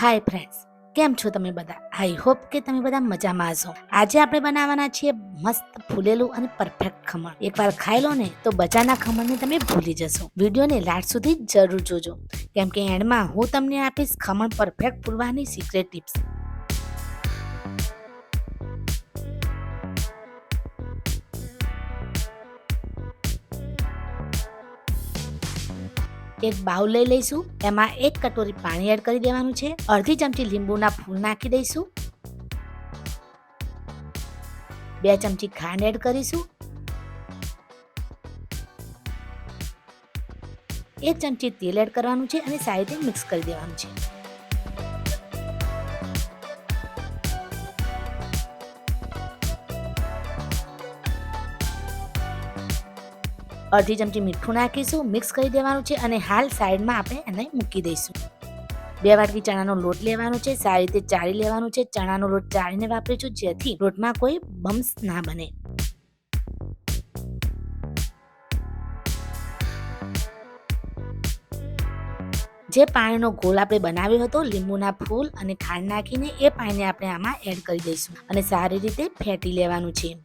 Hi friends, કેમ છો તમે બધા? આઈ હોપ કે તમે બધા મજામાં હશો. આજે આપણે બનાવવાના છીએ મસ્ત ફૂલેલું અને પરફેક્ટ ખમણ. એકવાર ખાઈ લો ને તો બજારના ખમણને તમે ભૂલી જશો. વિડીયોને લાસ્ટ સુધી જરૂર જોજો, કેમ કે એન્ડમાં હું તમને આપીશ ખમણ પરફેક્ટ ફૂલવાની સિક્રેટ ટિપ્સ. એક બાઉલ લઈ લઈશું. એમાં 1 કટોરી પાણી એડ કરી દેવાનું છે. અડધી ચમચી લીંબુના ફૂલ નાખી દઈશું. 2 ચમચી ખાંડ એડ કરીશું. 1 ચમચી તેલ એડ કરવાનું છે અને સારી રીતે મિક્સ કરી દેવાનું છે. અડધી ચમચી મીઠું નાખીશું, મિક્સ કરી દેવાનું છે અને હાલ સાઈડમાં આપણે એને મૂકી દઈશું. 2 વાટકી ચણાનો લોટ લેવાનો છે, સારી રીતે ચાળી લેવાનું છે. ચણાનો લોટ ચાળીને વાપરીશું, જેથી લોટમાં કોઈ બમ્સ ના બને. જે પાણીનો ગોળ આપણે બનાવ્યો હતો લીંબુના ફૂલ અને ખાંડ નાખીને, એ પાણીને આપણે આમાં એડ કરી દઈશું અને સારી રીતે ફેટી લેવાનું છે.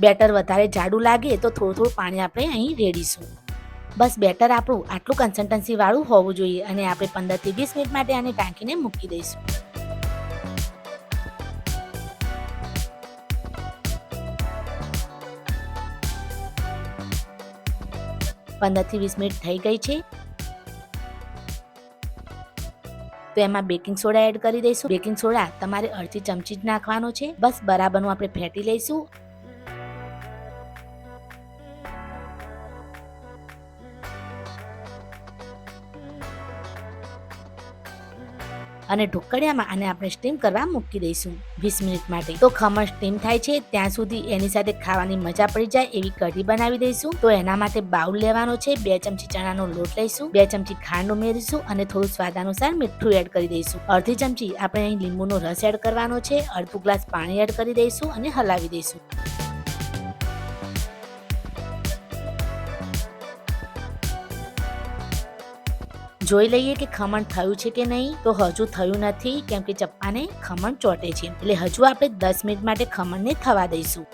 બેટર વધારે જાડું લાગે તો થોડું પાણી આપણે અહીં રેડીશું. બસ બેટર આપણું આટલું કન્સિસ્ટન્સી વાળું હોવું જોઈએ અને આપણે 15 થી 20 મિનિટ માટે આને ઢાંકીને મૂકી દઈશું. પંદર થી 20 મિનિટ થઈ ગઈ છે, તો એમાં બેકિંગ સોડા એડ કરી દઈશું. બેકિંગ સોડા તમારે અડધી ચમચી જ નાખવાનો છે. બસ બરાબરનું આપણે ફેટી લઈશું. અને ઢોકળિયામાં આને આપણે સ્ટીમ કરવા મૂકી દઈશું 20 મિનિટ માટે. તો ખમણ સ્ટીમ થાય છે ત્યાં સુધી એની સાથે ખાવાની મજા પડી જાય એવી કઢી બનાવી દઈશું. તો એના માટે બાઉલ લેવાનો છે. 2 ચમચી ચણાનો લોટ લઈશું, 2 ચમચી ખાંડ ઉમેરીશું અને થોડું સ્વાદ અનુસાર મીઠું એડ કરી દઈશું. અડધી ચમચી આપણે અહીં લીંબુનો રસ એડ કરવાનો છે. અડધું ગ્લાસ પાણી એડ કરી દઈશું અને હલાવી દઈશું. જોઈ લઈએ કે ખમણ થયું છે કે નહીં. તો હજુ થયું નથી, કેમ કે ચપ્પાને ખમણ ચોટે છે. એટલે હજુ આપણે 10 મિનિટ માટે ખમણને થવા દઈશું.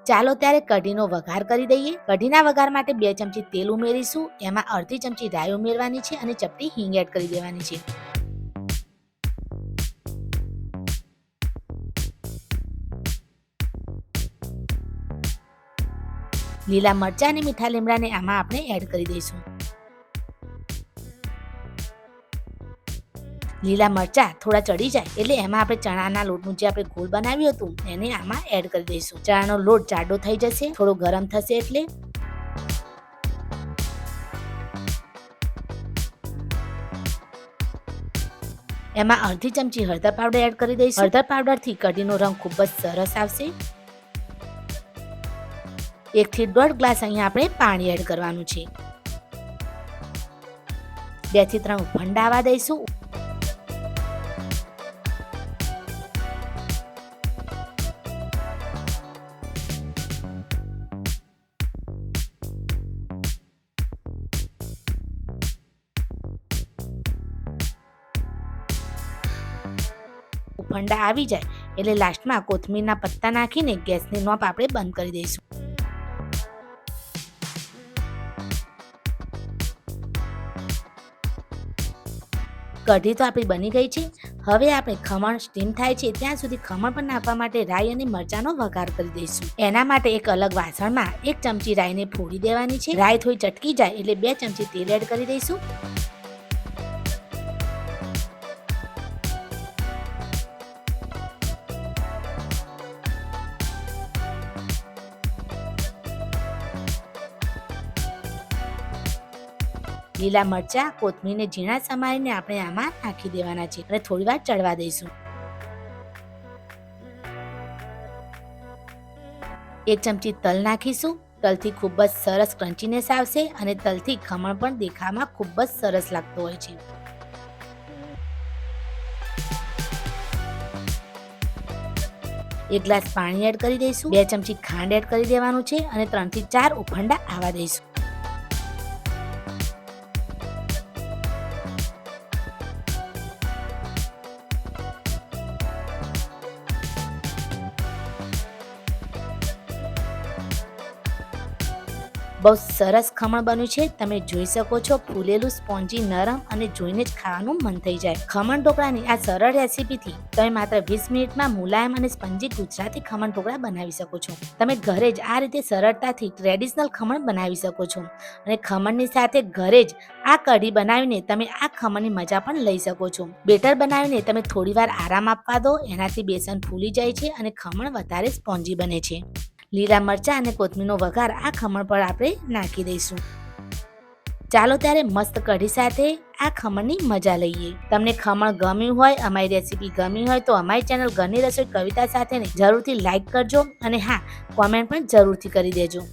ચાલો ત્યારે કઢીનો વઘાર કરી દઈએ. કઢીના વઘાર માટે 2 ચમચી તેલ ઉમેરીશું. એમાં અડધી ચમચી રાઈ ઉમેરવાની છે અને ચપટી હિંગ એડ કરી દેવાની છે. લીલા મરચાં અને મીઠા લીમડાને આમાં આપણે એડ કરી દઈશું. લીલા મરચાં થોડા ચડી જાય એટલે એમાં આપણે ચણાના લોટનું જે આપણે ગોળ બનાવ્યું હતું એને આમાં એડ કરી દઈશું. ચણાનો લોટ જાડો થઈ જશે, થોડો ગરમ થશે એટલે. એમાં અડધી ચમચી હળદર પાવડર એડ કરી દઈશું. હળદર પાવડરથી કઢીનો રંગ ખૂબ જ સરસ આવશે. 1 થી 1.5 ગ્લાસ અહીંયા આપણે પાણી એડ કરવાનું છે. 2 થી 3 ઉફંડા આવવા દઈશું. ઉફંડા આવી જાય એટલે લાસ્ટમાં કોથમીરના પત્તા નાખીને ગેસની નોબ આપણે બંધ કરી દઈશું. કઢી તો આપણી બની ગઈ છે. હવે આપણે ખમણ સ્ટીમ થાય છે ત્યાં સુધી ખમણ પર નાખવા માટે રાઈ અને મરચાંનો વઘાર કરી દઈશું. એના માટે એક અલગ વાસણમાં 1 ચમચી રાઈને ફોડી દેવાની છે. રાઈ થોડી ચટકી જાય એટલે 2 ચમચી તેલ એડ કરી દઈશું. લીલા મરચાં, કોથમીરને ઝીણા સમારીને આપણે આમાં નાખી દેવાના છે અને થોડી વાર ચડવા દઈશું. 1 ચમચી તલ નાખીશું. તલથી ખૂબ જ સરસ ક્રન્ચીનેસ આવશે અને તલથી ખમણ પણ દેખાવામાં ખૂબ જ સરસ લાગતો હોય છે. 1 ગ્લાસ પાણી એડ કરી દઈશું, 2 ચમચી ખાંડ એડ કરી દેવાનું છે અને 3 થી 4 ઉફંડા આવવા દઈશું. બહુ સરસ ખમણ બન્યું છે. તમે જોઈ શકો છો ફૂલેલું, સ્પોન્જી, નરમ અને જોઈને જ ખાવાનું મન થઈ જાય. ખમણ ઢોકળાની આ સરળ રેસીપીથી તમે માત્ર 20 મિનિટમાં મુલાયમ અને સ્પંજી ગુજરાતી ખમણ ઢોકળા બનાવી શકો છો. તમે ઘરે જ આ રીતે સરળતાથી ટ્રેડિશનલ ખમણ બનાવી શકો છો અને ખમણની સાથે ઘરે જ આ કઢી બનાવીને તમે આ ખમણની મજા પણ લઈ શકો છો. બેટર બનાવીને તમે થોડીવાર આરામ આપવા દો, એનાથી બેસન ફૂલી જાય છે અને ખમણ વધારે સ્પોન્જી બને છે. લીલા મરચાં અને કોથમીરનો વઘાર આ ખમણ પર આપણે નાખી દઈશું. ચાલો ત્યારે મસ્ત કઢી સાથે આ ખમણની મજા લઈએ. તમને ખમણ ગમ્યું હોય, અમારી રેસીપી ગમી હોય તો અમારી ચેનલ ઘરની રસોઈ કવિતા સાથેને જરૂરથી લાઈક કરજો અને હા, કોમેન્ટ પણ જરૂરથી કરી દેજો.